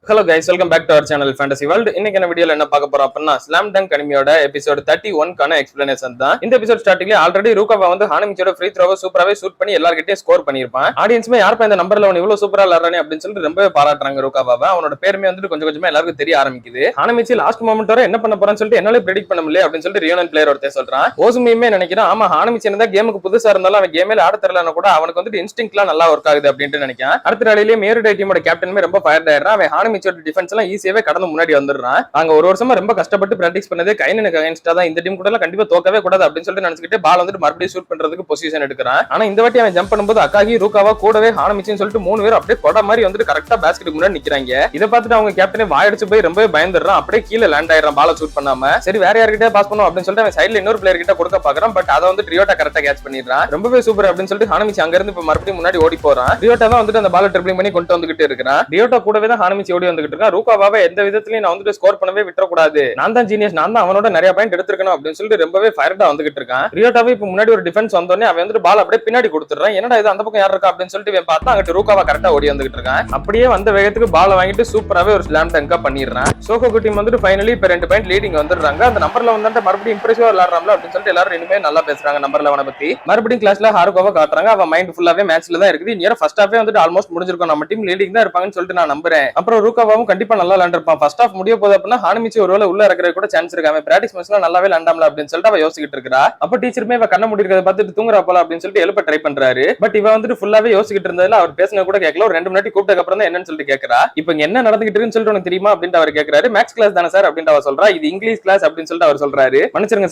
Hello guys, welcome back to our channel Fantasy World. இன்னைக்கு என்ன வீடியோல என்ன பார்க்க போறோம் அப்படின்னா ஸ்லாம் டங்க் அனிமியோட எபிசோட் 31 கான எக்ஸ்பிளனேஷன் தான். இந்த எபிசோட் ஸ்டார்டிங்ல ஆல்ரெடி ரூகாவா வந்து ஹானமிச்சியோட ஃப்ரீ த்ரோவை சூப்பராவே ஷூட் பண்ணி எல்லார்கிட்டயும் ஸ்கோர் பண்ணிருப்பான். ஆடியன்ஸ்மே யாருப்பா இந்த நம்பர்ல அவன் இவ்வளவு சூப்பரா விளையாடுறானே அப்படின்னு சொல்லிட்டு ரொம்பவே பாராட்டுறாங்க ரூகாவாவை. அவனோட பேருமே வந்துட்டு கொஞ்சம் கொஞ்சமா எல்லாருக்கும் தெரிய ஆரம்பிக்குது. ஹானமிச்சி லாஸ்ட் மொமெண்ட் வரை என்ன பண்ண போறான்னு சொல்லிட்டு என்னால பிரெடிக்ட் பண்ண முடியல அப்படின்னு சொல்லிட்டு ரியோனன் பிளேயர் ஒருத்தர் சொல்றான். ஓசுமியுமே நினைக்கிறான், ஆமா ஹானமிச்சி என்ன கேமுக்கு புதுசா இருந்தாலும் அவன் கேமே ஆட தெரியலன்னா கூட அவனுக்கு வந்துட்டு இன்ஸ்டிங்க்ட்லாம் நல்லா ஒர்க் ஆகுது அப்படின்னு நினைக்கிறான். அடுத்த நாளிலேயே மேருடை டீமோட கேப்டனுமே ரொம்ப ஃபயர்ட் ஆயிடுறான். அவன் ஹானமிச்சியோட டிஃபென்ஸ் எல்லாம் ஈஸியாவே கடந்து முன்னாடி வந்துடுறான். நாங்க ஒரு வருஷமா ரொம்ப கஷ்டப்பட்டு பிராக்டிஸ் பண்ணதே கைனனுக்கு அகைன்ஸ்டா தான். இந்த டீம் கூட எல்லாம் கண்டிப்பா தோக்கவே கூடாது அப்படின்னு சொல்லிட்டு நினைச்சிட்டு பால் வந்துட்டு மறுபடியும் ஷூட் பண்றதுக்கு பொசிஷன் எடுக்கிறான். ஆனா இந்த வாட்டி அவன் ஜம்ப் பண்ணும்போது அக்காகி ரூகாவா கூடவே ஹானமிச்சின்னு சொல்லிட்டு 3 பேர் அப்படியே கொடை மாதிரி வந்துட்டு கரெக்டா பேஸ்கெட்டுக்கு முன்னாடி நிக்கிறாங்க. இதை பார்த்துட்டு அவங்க கேப்டனே வாயடிச்சு போய் ரொம்பவே பயந்துடுறான். அப்படியே கீழே லேண்ட் ஆயிடுறான் பால ஷூட் பண்ணாம. சரி வேற யார்கிட்ட பாஸ் பண்ணும் அப்படின்னு சொல்லிட்டு அவன் சைடுல இன்னொரு பிளேயர் கிட்ட கொடுக்க பாக்குறான். பட் அதை வந்து ரியோட்டா கரெக்டா கேட்ச் பண்ணிடுறான். ரொம்பவே சூப்பர் அப்படின்னு சொல்லிட்டு ஹானமிச்சி அங்க இருந்து இப்ப மறுபடியும் முன்னாடி ஓடி போறான். ரியோட்டா தான் வந்துட்டு அந்த பால ட்ரிபிளிங் பண்ணி கொண்டு வந்துகிட்டு இருக்கிறான். ரியோட்டா கூடவே தான் ஹானமிச்சி ஓடி வந்துகிட்டு இருக்கான். ரூகாவாவை எந்த விதத்திலயும் நான் வந்துட்டு ஸ்கோர் பண்ணவே விட்டுறக்கூடாது, நான் தான் ஜீனியஸ், நான் தான் அவனோட நிறைய பாயிண்ட் எடுத்துருக்கணும் அப்படின்னு சொல்லிட்டு ரொம்பவே ஃபயர்டா வந்துகிட்டு இருக்கான். ரியோட்டாவே இப்ப முன்னாடி ஒரு டிஃபென்ஸ் வந்தோடனே அவன் வந்து பால் அப்படியே பின்னாடி கொடுத்துறான். என்னடா இது அந்த பக்கம் யார் இருக்கா அப்படின்னு சொல்லிட்டு இவன் பார்த்தா அங்கிட்டு ரூகாவா கரெக்டா ஓடி வந்துகிட்டு இருக்கான். அப்படியே வந்த வேகத்துக்கு பால் வாங்கிட்டு சூப்பராவே ஒரு ஸ்லாம் டங்கா பண்ணிடுறான். சோகோ டீம் வந்துட்டு ஃபைனலி இப்ப 2 பாயிண்ட் லீடிங் வந்துடுறாங்க. அந்த நம்பர்ல வந்து மறுபடியும் இம்ப்ரெசிவா விளையாடுறாங்களா அப்படின்னு சொல்லிட்டு எல்லாரும் இனிமே நல்லா பேசுறாங்க. நம்பர் 11 பத்தி மறுபடியும் கிளாஸ்ல ஹாருகோவா காட்டுறாங்க. அவன் மைண்ட் ஃபுல்லாவே மேட்ச்ல தான் இருக்குது. நியர் ஃபர்ஸ்ட் ஹாஃபே வந்துட்டு ஆல்மோஸ்ட் முடிஞ்சிருக்கும். நம்ம டீம் லீடிங் தான் இருப்பாங்கன்னு சொல்லிட்டு நான் நம்புறேன். அப்புறம் ரூகாவாவும் கண்டிப்பா நல்லா விளையாண்டிருப்பான். ஃபர்ஸ்ட் ஹாஃப் முடிய போகுது அப்படின்னா ஹானமிச்சி ஒருவேளை உள்ள இருக்கிற கூட சான்ஸ் இருக்கு. அவன் பிராக்டிஸ் மேட்ச்ல நல்லாவே விளையாண்டாம்ல அப்படின்னு சொல்லிட்டு அவ யோசிச்சுட்டு இருக்கா. அப்ப டீச்சருமே இவ கண்ண மூடி இருக்கிறத பார்த்துட்டு தூங்குறா போல அப்படின்னு சொல்லிட்டு எழுப்ப ட்ரை பண்றாரு. பட் இவ வந்துட்டு ஃபுல்லாவே யோசிச்சுட்டு இருந்ததுல அவர் பேசின கூட கேட்கல. ஒரு 2 மினிட் கூப்பிட்டதுக்கு அப்புறம் தான் என்னன்னு சொல்லிட்டு கேட்கறா. இப்போ என்ன நடந்துகிட்டு இருக்குன்னு சொல்லிட்டு உனக்கு தெரியுமா அப்படின்னு அவர் கேட்கறாரு. மேக்ஸ் கிளாஸ் தானே சார் அப்படின்னு அவ சொல்றா. இது இங்கிலீஷ் கிளாஸ் அப்படின்னு சொல்லிட்டு அவர் சொல்றாரு. மன்னிச்சிருங்க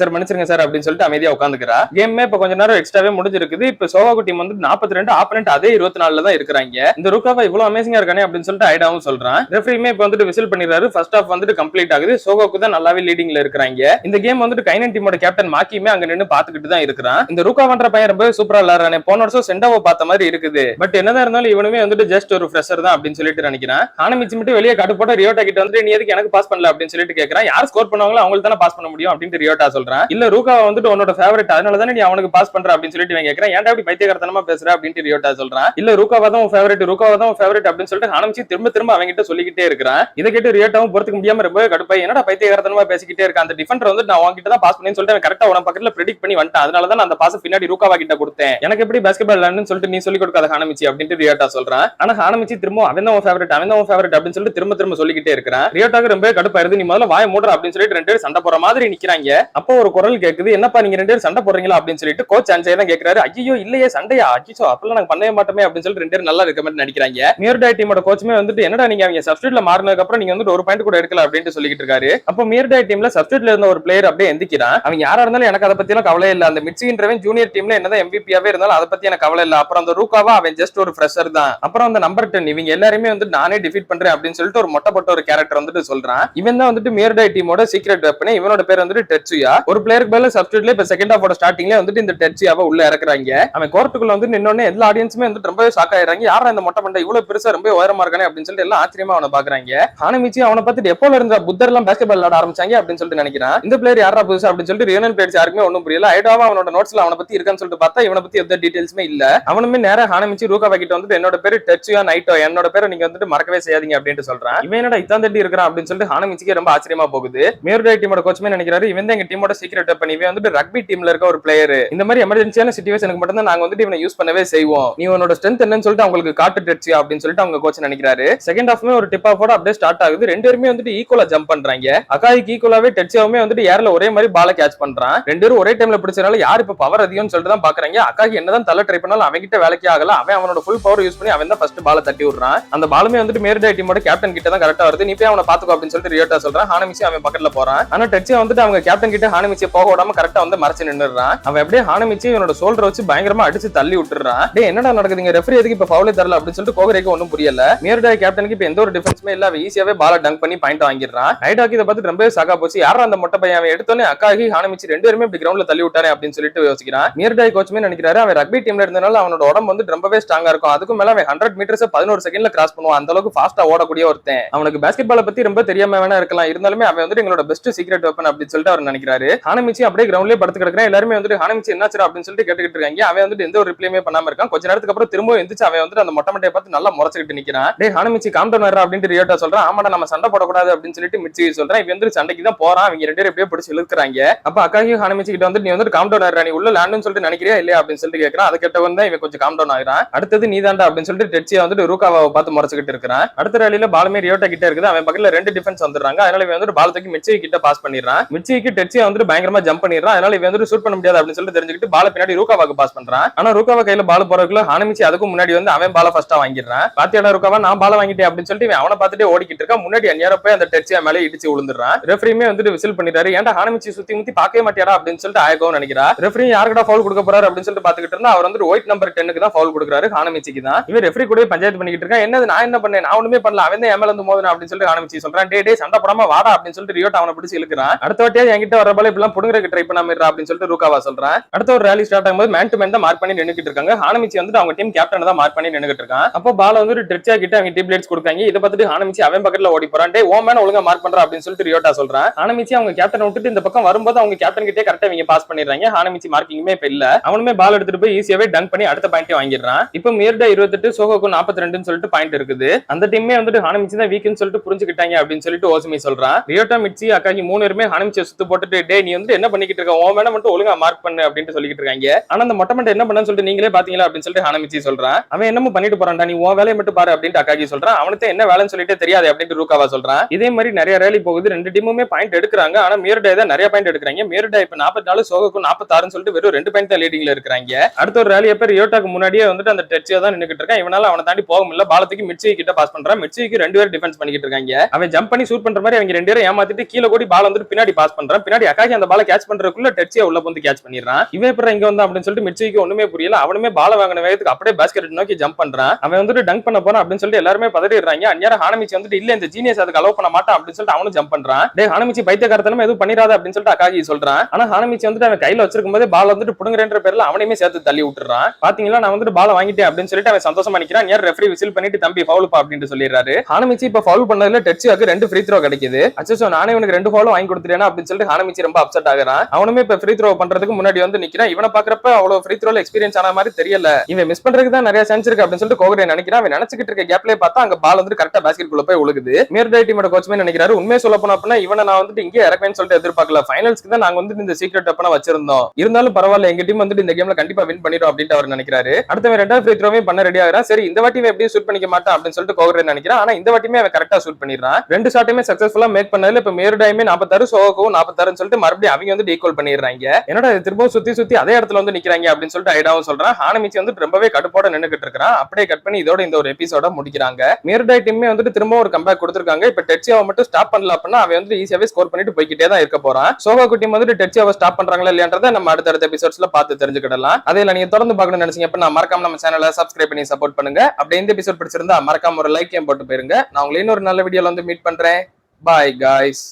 சார் அப்படின்னு சொல்லிட்டு அமைதியா உட்காந்துக்கிறா. கேமே இப்ப கொஞ்ச நேரம் எக்ஸ்ட்ராவே முடிஞ்சிருக்குது. இப்ப சோவாகு டீம் வந்து 42, ஆப்பனன்ட் அதே 24ல தான் இருக்காங்க. இந்த ரூகாவா இவ்வளவு அமேசிங்கா இருக்கானே அப்படின்னு சொல்லிட்டு ஐடாவும் சொல்றான். ரெஃபரியுமே இப்ப வந்துட்டு விசில் பண்ணிடுறாரு. ஃபர்ஸ்ட் ஹாஃப் வந்துட்டு கம்ப்ளீட் ஆகுது. சோகோக்கு தான் நல்லாவே லீடிங்ல இருக்காங்க. இந்த கேம் வந்துட்டு கைனன் டீமோட கேப்டன் மாக்கியுமே அங்க நின்னு பாத்துக்கிட்டு தான் இருக்கிறான். இந்த ரூகாவன்ற பையன் ரொம்ப சூப்பரா விளையாடுறானே. போன வருஷம் செண்டாவோ பார்த்த மாதிரி இருக்குது. பட் என்னதான் இருந்தாலும் இவனுமே வந்துட்டு ஜஸ்ட் ஒரு ஃப்ரெஷர் தான் அப்படின்னு சொல்லிட்டு நினைக்கிறான். ஹானமிச்சி மட்டும் வெளியே காட்டு போட்டு ரியோட்டா கிட்ட வந்து நீ எதுக்கு எனக்கு பாஸ் பண்ணல அப்படின்னு சொல்லிட்டு கேட்கறான். யார் ஸ்கோர் பண்ணுவாங்களோ அவங்களுக்கு தானே பாஸ் பண்ண முடியும் அப்படின்னு ரியோட்டா சொல்றான். இல்ல ரூகாவா வந்துட்டு உன்னோட ஃபேவரட், அதனால தானே நீ அவனுக்கு பாஸ் பண்ற அப்படின்னு சொல்லிட்டு இவன் கேட்கறான். ஏன்டா இப்படி பைத்தியக்காரத்தனமா பேசுற அப்படின்னு ரியோட்டா சொல்றான். இல்ல ரூகாவா தான் ஃபேவரட், ரூகாவா தான் ஃபேவரட் அப்படின்னு சொல்லிட்டு ஹானமிச்சி திரும்ப திரும்ப அவங்கிட்ட சொல்லிக்கிட்டே இருக்கிறான். இதை கேட்டு ரியோட்டாவும் பொறுத்துக்க முடியாம ரொம்ப கடுப்பாய் என்னடா பைத்தியக்காரத்தனமா பேசிக்கிட்டே இருக்க, அந்த டிஃபெண்டர் வந்து நான் உன்கிட்ட தான் பாஸ் பண்ணேன்னு சொல்லிட்டு கரெக்ட்டா உன பக்கத்துல பிரெடிக்ட் பண்ணி வந்துட்டான். அதனால தான் அந்த பாஸ் பின்னாடி ரூகாவா கிட்ட கொடுத்தேன். எனக்கு எப்படி பாஸ்கெட்பால் விளையாடணும்னு சொல்லிட்டு நீ சொல்லி கொடுக்காத ஹானமிச்சி அப்படின்னு ரியோட்டா சொல்றான். ஆனா ஹானமிச்சி திரும்ப அவன் தான் ஃபேவரட் அப்படின்னு சொல்லிட்டு திரும்ப திரும்ப சொல்லிக்கிட்டே இருக்கிறான். ரியோட்டாக்கு ரொம்ப கடுப்பாயிருது. நீ முதல்ல வாய மூடுற அப்படின்னு சொல்லிட்டு 2 பேரும் சண்டை போற மாதிரி நிக்கிறாங்க. அப்போ ஒரு குரல் கேக்குது, என்னப்பா நீங்க 2 பேரும் சண்டை போடுறீங்களா அப்படின்னு சொல்லிட்டு கோச் அஞ்சே தான் கேக்குறாரு. ஐயோ இல்லையே சண்டையா, அச்சோ அப்பெல்லாம் நாங்க பண்ணவே மாட்டோமே அப்படின்னு சொல்லிட்டு 2 பேரும் நல்லா இருக்க மாதிரி நடிக்கிறாங்க. மியர்டா டீமோட கோச்சுமே வந்துட்டு என்னடா நீங்க அவங்க சப்ஸ்டிட்யூட்ல மாறினதுக்கு அப்புறம் நீங்க வந்துட்டு ஒரு பாயிண்ட் கூட எடுக்கல அப்படின்னு சொல்லிட்டு இருக்காரு. அப்போ மியர்டா டீம்ல சப்ஸ்டிட்யூட்ல இருந்த ஒரு பிளேயர் அப்படியே எந்திக்கிறான். அவங்க யாரா இருந்தாலும் எனக்கு அதை பத்தி எல்லாம் கவலை இல்ல. அந்த மிட்சின்றவன் ஜூனியர் டீம்ல என்னதான் எம்பிபியாவே இருந்தாலும் அதை பத்தி எனக்கு கவலை இல்ல. அப்புறம் அந்த ரூகாவா அவன் ஜஸ்ட் ஒரு ஃப்ரெஷர் தான். அப்புறம் அந்த நம்பர் 10 இவங்க எல்லாருமே வந்து நானே டிஃபீட் பண்றேன் அப்படின்னு சொல்லிட்டு ஒரு மொட்டை போட்ட ஒரு கேரக்டர் வந்துட்டு சொல்றான். இவன் தான் வந்துட்டு மியர்டா டீமோட சீக்ரெட் வெப்பன். இவனோட பேர் வந்துட்டு டெட்சுயா. ஒரு பிளேயருக்கு பதிலா சப்ஸ்டிட்யூட்ல இப்ப செகண்ட் ஹாஃபோட ஸ்டார்டிங்ல வந்துட்டு இந்த டெட்சுயாவை உள்ள இறக்குறாங்க. அவன் கோர்ட்டுக்குள்ள வந்து நின்னோனே எல்லா ஆடியன்ஸுமே வந்துட்டு ரொம்பவே ஷாக் ஆயிடுறாங்க. யாரா இந்த மொட்டை மண்டை இவ்வளவு பெருசா ரொம்ப உயரமா இருக்கானே அப்படின்னு சொல்லிட்டு எல்லாம் ஆச்சரியமா அவனை பாக்குறாங்க. ஹானமிச்சி அவனை பார்த்துட்டு எப்போல இருந்த புத்தர் எல்லாம் பாஸ்கெட்பால் விளையாட ஆரம்பிச்சாங்க அப்படின்னு சொல்லிட்டு நினைக்கிறான். இந்த பிளேயர் யாரா புதுசா அப்படின்னு சொல்லிட்டு ரியோனன் பிளேயர்ஸ் யாருக்குமே ஒன்னும் புரியல. ஐடாவா அவனோட நோட்ஸ்ல அவனை பத்தி இருக்கான்னு சொல்லிட்டு பார்த்தா இவனை பத்தி எந்த டீடைல்ஸுமே இல்ல. அவனுமே நேரா ஹானமிச்சி ரூகாவா கிட்ட வந்துட்டு என்னோட பேரு டெட்சுயா நைட்டோ, என்னோட பேரை நீங்க வந்துட்டு மறக்கவே செய்யாதீங்க அப்படின்னு சொல்றான். இவன் என்னடா இதான் தட்டி இருக்கிறான் அப்படின்னு சொல்லிட்டு ஹானமிச்சிக்கு ரொம்ப ஆச்சரியமா போகுது. மியர்டா டீமோட கோச்சுமே நினைக்கிறாரு இவன் தான் எங்க டீமோட சீக்ரெட் வெப்பன். இவன் வந்துட்டு ரக்பி டீம்ல இருக்க ஒரு பிளேயர். இந்த மாதிரி எமர்ஜென்சியான சிச்சுவேஷனுக்கு மட்டும் தான் நாங்க வந்துட்டு இவனை யூஸ் பண்ணவே செய்வோம். நீ உன்னோட ஸ்ட்ரென்த் என்னன்னு சொல்லிட்டு அவங்களுக்கு காட்டு டெட்சுயா அப்படின்னு சொல்லிட்டு அவங்க கோச் நினைக்கிறாரு. செகண்ட் ஹாஃப்மே ஒரு டிப் ஆஃபோட அப்படியே ஸ்டார்ட் ஆகுது. 2 பேருமே வந்துட்டு ஈக்குவலா ஜம்ப் பண்றாங்க. அகாய்க்கு ஈக்குவலாவே டெட்சுயாவுமே வந்துட்டு ஏர்ல ஒரே மாதிரி பால கேட்ச் பண்றான். 2 பேரும் ஒரே டைம்ல பிடிச்சனால யார் இப்ப பவர் அதிகம்னு சொல்லிட்டு தான் பாக்குறாங்க. அகாய்க்கு என்னதான் தள்ள ட்ரை பண்ணாலும் அவன் கிட்ட வேலைக்கே ஆகல. அவன் அவனோட ஃபுல் பவர் யூஸ் பண்ணி அவன் தான் ஃபர்ஸ்ட் பால தட்டி விடுறான். அந்த பாலுமே வந்துட்டு மியர்டா டீமோட கேப்டன் கிட்ட தான் கரெக்டா வருது. நீ போய் அவனை பாத்துக்கோ அப்படின்னு சொல்லிட்டு ரியோட்டா சொல்றான். ஹானமிச்சி அவன் பக்கத்துல போறான். ஆனா டெட்சுயா வந்துட்டு அவங்க கேப்டன் கிட்ட ஹானமிச்சியை போக விடாம கரெக்டா வந்து மறைச்சு நின்னுறான். அவன் அப்படியே ஹானமிச்சி இவனோட ஷோல்டர் வச்சு பயங்கரமா அடிச்சு தள்ளி விட்டுறான். டேய் என்னடா நடக்குதுங்க, ரெஃபரி எதுக்கு இப்ப ஃபவுலே தரல அப்படின்னு சொல்லிட்டு கோகரேக்கு ஒன்னும் புரியல. மியர்டா கேப்டனுக்கு இப்ப எந்த ஒரு டிஃபென்ஸுமே இல்ல. அவன் ஈஸியாவே பால டங்க் பண்ணி பாயிண்ட் வாங்கிடுறான். ஐடாக்கு இதை பார்த்து ரொம்ப சாகா போச்சு. யாரா அந்த மொட்டை பையன், அவன் எடுத்தோன்னே அக்காகி ஹானமிச்சி 2 பேருமே இப்படி கிரவுண்ட்ல தள்ளி விட்டாரு அப்படின்னு சொல்லிட்டு யோசிக்கிறான். மியர்டா கோச்சுமே நினைக்கிறாரு அவன் ரக்பி டீம்ல இருந்தனால அவனோட உடம்பு வந்து ரொம்பவே ஸ்ட்ராங்கா இருக்கும். அதுக்கும் மேல அவன் 100 மீட்டர்ஸ் 11 செகண்ட்ல கிராஸ் பண்ணுவான். அந்த அளவுக்கு ஃபாஸ்டா ஓடக்கூடிய ஒருத்தன். அவனுக்கு பாஸ்கெட் பால பத்தி ரொம்ப தெரியாம வேணா இருக்கலாம். இருந்தாலுமே அவன் வந்து எங்களோட பெஸ்ட் சீக்ரெட் வெப்பன் அப்படின்னு சொல்லிட்டு அவர் நினைக்கிறாரு. ஹானமிச்சி அப்படியே கிரவுண்ட்லயே படுத்து கிடக்குறான். எல்லாருமே வந்துட்டு ஹானமிச்சி என்னாச்சு அப்படின்னு சொல்லிட்டு கேட்டுக்கிட்டு இருக்காங்க. அவன் வந்துட்டு எந்த ஒரு ரிப்ளையுமே பண்ணாம இருக்கான். கொஞ்ச நேரத்துக்கு அப்புறம் திரும்ப எந்திரிச்சு அவன் வந்துட்டு அந்த மொட்டை மட்டையை பார்த்து நல்லா முறைச்சுக்கிட்டு நிக்கிறான். டேய் ஹானமிச்சி காம் டவுன் பண்ற அப்படின்னு ரியோட்டா சொல்றான். ஆமாடா நம்ம சண்டை போடக்கூடாது அப்படின்னு சொல்லிட்டு மிட்சுகி சொல்றான். இவன் வந்து சண்டைக்கு தான் போறான். அவங்க 2 பேரும் எப்படியோ பிடிச்சி இழுக்கிறாங்க. அப்ப அக்காகி ஹானமிச்சி கிட்ட வந்து நீ வந்து காம் டவுன் ஆகுற, நீ உள்ள லேண்டுன்னு சொல்லிட்டு நினைக்கிறியா இல்லையா அப்படின்னு சொல்லிட்டு கேட்கறான். அதை கேட்டவன் தான் இவன் கொஞ்சம் காம் டவுன் ஆகிறான். அடுத்தது நீதாண்டா அப்படின்னு சொல்லிட்டு டெட்சியா வந்து ரூகாவை பார்த்து முறைச்சுக்கிட்டு இருக்கிறான். அடுத்த ரேலியில பாலுமே ரியோட்டா கிட்ட இருக்குது. அவன் பக்கத்துல 2 டிஃபென்ஸ் வந்துடுறாங்க. அதனால இவன் வந்து பால் தூக்கி மிட்சுகி கிட்ட பாஸ் பண்ணிடுறான். மிட்சுகிக்கு டெட்சியா வந்து பயங்கரமா ஜம்ப் பண்ணிடுறான். அதனால இவன் வந்து ஷூட் பண்ண முடியாது அப்படின்னு சொல்லிட்டு தெரிஞ்சுக்கிட்டு பால பின்னாடி ரூகாவாக்கு பாஸ் பண்றான். ஆனா ரூகாவா கையில பால் போறதுக்குள்ள ஹானமிச்சி அதுக்கும் முன்னாடி வந்து அவன் பால ஃபர்ஸ்டா வாங்கிடுறான். பாத்தியாடா ரூகாவா நான் பால வாங்கிட்டேன் அப்படின்னு சொல்லிட்டு இவன் அவனை பார்த்துட்டே ஓடிக்கிட்டு இருக்கான். முன்னாடி அந்நியார போய் அந்த டெட்சியா மேலே இடிச்சு விழுந்துடுறான். ரெஃபரியுமே வந்துட்டு விசில் பண்ணிட்டாரு. ஏன்டா ஹானமிச்சி சுத்தி முத்தி பார்க்கவே மாட்டியாடா அப்படின்னு சொல்லிட்டு ஆயகவும் நினைக்கிறா. ரெஃபரி யாருக்கடா ஃபவுல் கொடுக்க போறாரு அப்படின்னு சொல்லிட்டு பாத்துக்கிட்டு இருந்தா அவர் வந்து ஒயிட் நம்பர் 10க்கு தான் ஃபவுல் கொடுக்குறாரு. ஹானமிச்சிக்கு தான். இவன் ரெஃபரி கூட பஞ்சாயத்து பண்ணிக்கிட்டு இருக்கான். என்னது நான் என்ன பண்ணேன், நான் ஒண்ணுமே பண்ணல, அவன் தான் எம்எல் வந்து மோதன அப்படின்னு சொல்லிட்டு ஹானமிச்சி சொல்றான். டே சண்டை போடாம வாடா அப்படின்னு சொல்லிட்டு ரியோட்டா அவனை பிடிச்சி இழுக்கிறான். அடுத்த வாட்டியா என்கிட்ட வர பால இப்பெல்லாம் புடுங்கறதுக்கு ட்ரை பண்ணாம இருடா அப்படின்னு சொல்லிட்டு ரூகாவா சொல்றான். அடுத்த ஒரு ரேலி ஸ்டார்ட் ஆகும்போது மேன் டு மேன் தான் மார்க் பண்ணி நின்னுக்கிட்டு இருக்காங்க. ஹானமிச்சி வந்து அவங்க டீம் கேப்டன் தான் மார்க் பண்ணி நின்னுக்கிட்டு இருக்கான். அப்போ பால வந்து டெட்சியா கிட்ட அவங்க டீம் லீட்ஸ் கொடுக்காங்க. இதை பார்த்துட்டு ஹானமிச்சி அவன் பக்கத்துல ஓடி போறான். டே ஓ மேன் ஒழுங்கா மார்க் பண்றா அப்படின்னு சொல்லிட்டு ரியோட்டா சொல்றான். ஹானமிச்சி அவங்க கேப்டன் விட்டுட்டு இந்த பக்கம் வரும்போது அவங்க கேப்டன் கிட்டே கரெக்டா இவங்க பாஸ் பண்ணிடுறாங்க. ஹானமிச்சி மார்க்கிங்குமே இப்ப இல்ல. அவனுமே பால் எடுத்துட்டு போய் ஈஸியாவே டங்க் பண்ணி அடுத்த பாயிண்ட் வாங்கிடுறான். இப்போ மியர்டா 28 சோகோக்கு 42 சொல்லிட்டு பாயிண்ட் இருக்குது. அந்த டீமே வந்து ஹானமிச்சி தான் வீக்னு சொல்லிட்டு புரிஞ்சுக்கிட்டாங்க அப்படின்னு சொல்லிட்டு ஓசுமி சொல்றான். ரியோட்டா மிட்சி அக்காகி 3 பேருமே ஹானமிச்சியை சுத்து போட்டுட்டு டே நீ வந்து என்ன பண்ணிக்கிட்டு இருக்க, ஓ மேன மட்டும் ஒழுங்கா மார்க் பண்ணு அப்படின்னு சொல்லிட்டு இருக்காங்க. ஆனா அந்த மொட்டை மட்டும் என்ன பண்ணன்னு சொல்லிட்டு நீங்களே பாத்தீங்களா அப்படின்னு சொல்லிட்டு ஹானமிச்சி சொல்றான். அவன் என்னமோ பண்ணிட்டு போறான்டா, நீ உன் வேலையை மட்டும் பாரு அப்படின்னு அக்காகி சொல்றான். அவனுக்கு என்ன வேலைன்னு சொல்லிட்டு தெரியாது அப்படின்னு ரூகாவா சொல்றான். இதே மாதிரி நிறைய ரேலி போகுது. 2 டீமுமே பாயிண்ட் எடுக்கிறாங்க. ஆனா மியர்டா தான் நிறைய பாயிண்ட் எடுக்கிறாங்க. மியர்டா இப்ப 44 சோகோக்கு 46 சொல்லிட்டு வெறும் 2 பாயிண்ட் தான் லீடிங்ல இருக்காங்க. அடுத்த ஒரு ரேலி எப்ப ரியோட்டாக்கு முன்னாடியே வந்துட்டு அந்த டெட்சியா தான் நின்னுக்கிட்டு இருக்கான். இவனால அவனை தாண்டி போக முடியல. பாலத்துக்கு மிட்சுகி கிட்ட பாஸ் பண்றான். மிட்சுகிக்கு 2 பேர் டிஃபென்ஸ் பண்ணிக்கிட்டு இருக்காங்க. அவன் ஜம்ப் பண்ணி ஷூட் பண்ற மாதிரி அவங்க 2 பேரும் ஏமாத்திட்டு கீழே கூடி பால் வந்துட்டு பின்னாடி பாஸ் பண்றான். பின்னாடி அக்காகி அந்த பால கேட்ச் பண்றதுக்குள்ள டெட்சியா உள்ள வந்து கேட்ச் பண்ணிடுறான். இவன் எப்ப இங்க வந்தான் அப்படின்னு சொல்லிட்டு மிட்சுகிக்கு ஒண்ணுமே புரியல. அவனுமே பால வாங்கின வேகத்துக்கு அப்படியே பாஸ்கெட் நோக்கி ஜம்ப் பண்றான். அவன் வந்துட்டு டங்க் பண்ண போறான் அப்படின்னு சொல்லிட்டு எல்லாருமே பதறிடுறாங்க. அந்நேர ஹானமிச்சி வந்துட்டு இல்ல இந்த ஜீனியஸ் அதுக்கு அலோவ் பண்ண மாட்டான் அப்படின்னு சொல்லிட்டு அவனும் ஜம்ப் பண்றான். டே ஹானமிச்சி பைத்தியக்காரத்தனமா எதுவும் பண்ணிராத அப்படின்னு சொல்லிட்டு அக்காகி சொல்றான். ஆனா ஹானமிச்சி வந்துட்டு அவன் கையில வச்சிருக்கும் போது பால் வந்துட்டு புடுங்குறேன்ற பேர்ல அவனையுமே சேர்த்து தள்ளி விட்டுறான். பாத்தீங்களா நான் வந்துட்டு பால வாங்கிட்டேன் அப்படின்னு சொல்லிட்டு அவன் சந்தோஷமா நிக்கிறான். நேர் ரெஃபரி விசில் பண்ணிட்டு தம்பி ஃபவுல் பா அப்படின்னு சொல்லிடுறாரு. ஹானமிச்சி இப்ப ஃபவுல் பண்ணதுல டெட்சியாக்கு 2 ஃப்ரீ த்ரோ கிடைக்குது. அச்சோ நானே இவனுக்கு 2 ஃபவுல் வாங்கி கொடுத்துட்டேனா அப்படின்னு சொல்லிட்டு ஹானமிச்சி ரொம்ப அப்செட் ஆகுறான். அவனுமே இப்ப ஃப்ரீ த்ரோ பண்றதுக்கு முன்னாடி வந்து நிக்கிறான். இவனை பாக்குறப்ப அவ்வளவு ஃப்ரீ த்ரோல எக்ஸ்பீரியன்ஸ் ஆன மாதிரி தெரியல. இவன் மிஸ் பண்றதுக்கு தான் நிறைய சான்ஸ் இருக்கு அப்படின்னு சொல்லிட்டு கோகரே நினைக்கிறான். அவன் நினைச்சிட்டு இருக்க கேப்லயே பார்த்தா அங்க பால் வந்து கரெக்டா பாஸ்கெட் குள்ள போய் உழுகுது. மியர்டா டீமோட கோச்மே நினைக்கிறாரு உண்மையை சொல்ல போனா அப்படின்னா இவனை நான் வந்துட்டு இங்கே இறக்குவேன்னு சொல்லிட்டு எதிர்பார்க்கல. ஃபைனல்ஸ்க்கு தான் நாங்க வந்து இந்த சீக்ரெட் வெப்பனை வச்சிருந்தோம். இருந்தாலும் பரவாயில்ல எங்க டீம் வந்துட்டு இந்த கேம்ல கண்டிப்பா வின் பண்ணிடும் அப்படின்னு அவர் நினைக்கிறாரு. அடுத்தவன் 2வது ஃப்ரீ த்ரோவே பண்ண ரெடி ஆகிறான். சரி இந்த வாட்டி எப்படியும் ஷூட் பண்ணிக்க மாட்டான் அப்படின்னு சொல்லிட்டு கோகரே நினைக்கிறான். ஆனா இந்த வாட்டியுமே அவன் கரெக்டா ஷூட் பண்ணிடுறான். 2 ஷாட்டுமே சக்சஸ்ஃபுல்லா மேக் பண்ணதுல இப்ப மியர்டாயுமே 46 சோகோவும் 46 சொல்லிட்டு மறுபடியும் அவங்க வந்து ஈக்குவல் பண்ணிடுறாங்க. என்னடா திரும்பவும் சுத்தி அதே இடத்துல வந்து நிக்கிறாங்க அப்படின்னு சொல்லிட்டு ஐடாவும் சொல்றான். ஹானமிச்சி வந்து ரொம்பவே கடுப்போட நின்னுகிட்டு இருக்கான். அப்படியே கட் பண்ணி இதோட இந்த ஒரு எபிசோட முடிக்கிறாங்க. மியர்டா டீமே வந்துட்டு திரும்ப ஒரு கம்பேக் கொடுத்திருக்காங்க. இப்ப டெட்சியாவை மட்டும் ஸ்டாப் பண்ணல அப்படின்னா அவன் வந்து ஈஸியாவே ஸ்கோர் பண்ணிட்டு போய்கிட்டே தான் இருக்க போறான். சோகோக்கு டீம் வந்துட்டு டெட்சியாவை ஸ்டாப் பண்றாங்களா இல்லையான்றதை நம்ம அடுத்த எபிசோட்ஸ்ல பார்த்து தெரிஞ்சுக்கிடலாம். அதே நீங்க தொடர்ந்து பார்க்கணும்னு நினைச்சீங்க அப்படின்னா மறக்காம நம்ம சேனலை சப்ஸ்கிரைப் பண்ணி சப்போர்ட் பண்ணுங்க. அப்படியே இந்த எபிசோட் பிடிச்சிருந்தா மறக்காம ஒரு லைக் போட்டு போயிருங்க. நான் உங்களை இன்னொரு நல்ல வீடியோல வந்து மீட் பண்றேன். Bye guys.